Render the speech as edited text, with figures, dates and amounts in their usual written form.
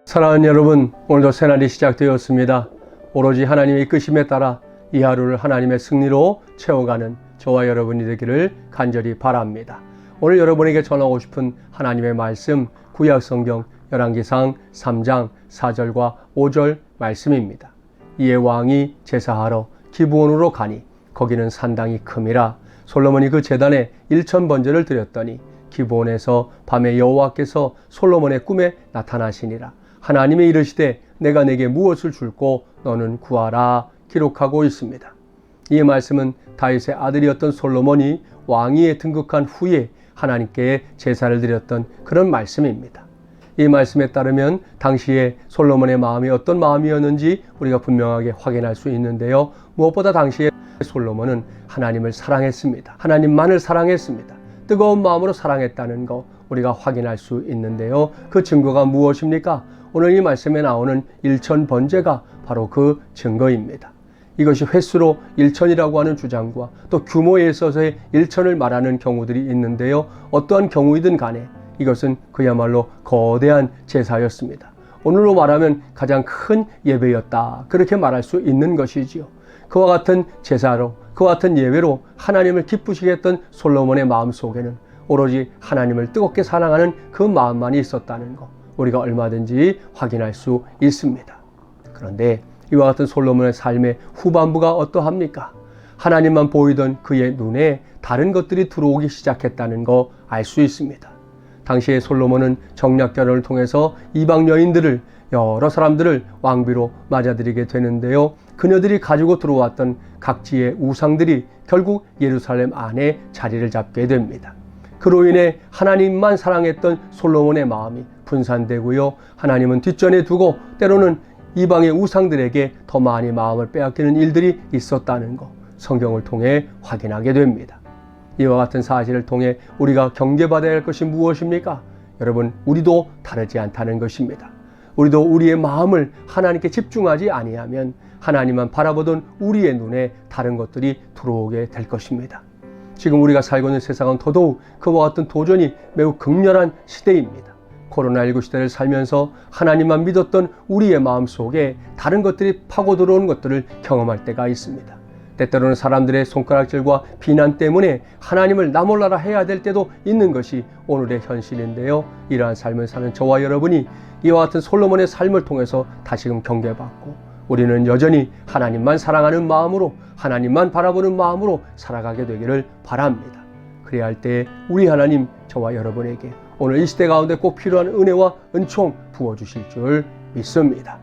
사랑하는 여러분, 오늘도 새날이 시작되었습니다. 오로지 하나님의 이끄심에 따라 이 하루를 하나님의 승리로 채워가는 저와 여러분이 되기를 간절히 바랍니다. 오늘 여러분에게 전하고 싶은 하나님의 말씀, 구약성경 열왕기상 3장 4절과 5절 말씀입니다. 이에 왕이 제사하러 기브온으로 가니 거기는 산당이 큼이라. 솔로몬이 그 제단에 1000번제를 드렸더니 기브온에서 밤에 여호와께서 솔로몬의 꿈에 나타나시니라. 하나님이 이르시되 내가 내게 무엇을 줄꼬 너는 구하라 기록하고 있습니다. 이 말씀은 다윗의 아들이었던 솔로몬이 왕위에 등극한 후에 하나님께 제사를 드렸던 그런 말씀입니다. 이 말씀에 따르면 당시에 솔로몬의 마음이 어떤 마음이었는지 우리가 분명하게 확인할 수 있는데요. 무엇보다 당시에 솔로몬은 하나님을 사랑했습니다. 하나님만을 사랑했습니다. 뜨거운 마음으로 사랑했다는 거 우리가 확인할 수 있는데요. 그 증거가 무엇입니까? 오늘 이 말씀에 나오는 1000번제가 바로 그 증거입니다. 이것이 횟수로 1000이라고 하는 주장과 또 규모에 있어서의 1000을 말하는 경우들이 있는데요. 어떠한 경우이든 간에 이것은 그야말로 거대한 제사였습니다. 오늘로 말하면 가장 큰 예배였다. 그렇게 말할 수 있는 것이지요. 그와 같은 제사로, 그와 같은 예배로 하나님을 기쁘시게 했던 솔로몬의 마음 속에는 오로지 하나님을 뜨겁게 사랑하는 그 마음만이 있었다는 것, 우리가 얼마든지 확인할 수 있습니다. 그런데 이와 같은 솔로몬의 삶의 후반부가 어떠합니까? 하나님만 보이던 그의 눈에 다른 것들이 들어오기 시작했다는 거 알 수 있습니다. 당시에 솔로몬은 정략 결혼을 통해서 이방 여인들을, 여러 사람들을 왕비로 맞아들이게 되는데요. 그녀들이 가지고 들어왔던 각지의 우상들이 결국 예루살렘 안에 자리를 잡게 됩니다. 그로 인해 하나님만 사랑했던 솔로몬의 마음이 분산되고요. 하나님은 뒷전에 두고 때로는 이방의 우상들에게 더 많이 마음을 빼앗기는 일들이 있었다는 것, 성경을 통해 확인하게 됩니다. 이와 같은 사실을 통해 우리가 경계받아야 할 것이 무엇입니까? 여러분, 우리도 다르지 않다는 것입니다. 우리도 우리의 마음을 하나님께 집중하지 아니하면 하나님만 바라보던 우리의 눈에 다른 것들이 들어오게 될 것입니다. 지금 우리가 살고 있는 세상은 더더욱 그와 같은 도전이 매우 극렬한 시대입니다. 코로나19 시대를 살면서 하나님만 믿었던 우리의 마음 속에 다른 것들이 파고 들어오는 것들을 경험할 때가 있습니다. 때때로는 사람들의 손가락질과 비난 때문에 하나님을 나 몰라라 해야 될 때도 있는 것이 오늘의 현실인데요. 이러한 삶을 사는 저와 여러분이 이와 같은 솔로몬의 삶을 통해서 다시금 경계받고 우리는 여전히 하나님만 사랑하는 마음으로, 하나님만 바라보는 마음으로 살아가게 되기를 바랍니다. 그래야 할 때 우리 하나님, 저와 여러분에게 오늘 이 시대 가운데 꼭 필요한 은혜와 은총 부어주실 줄 믿습니다.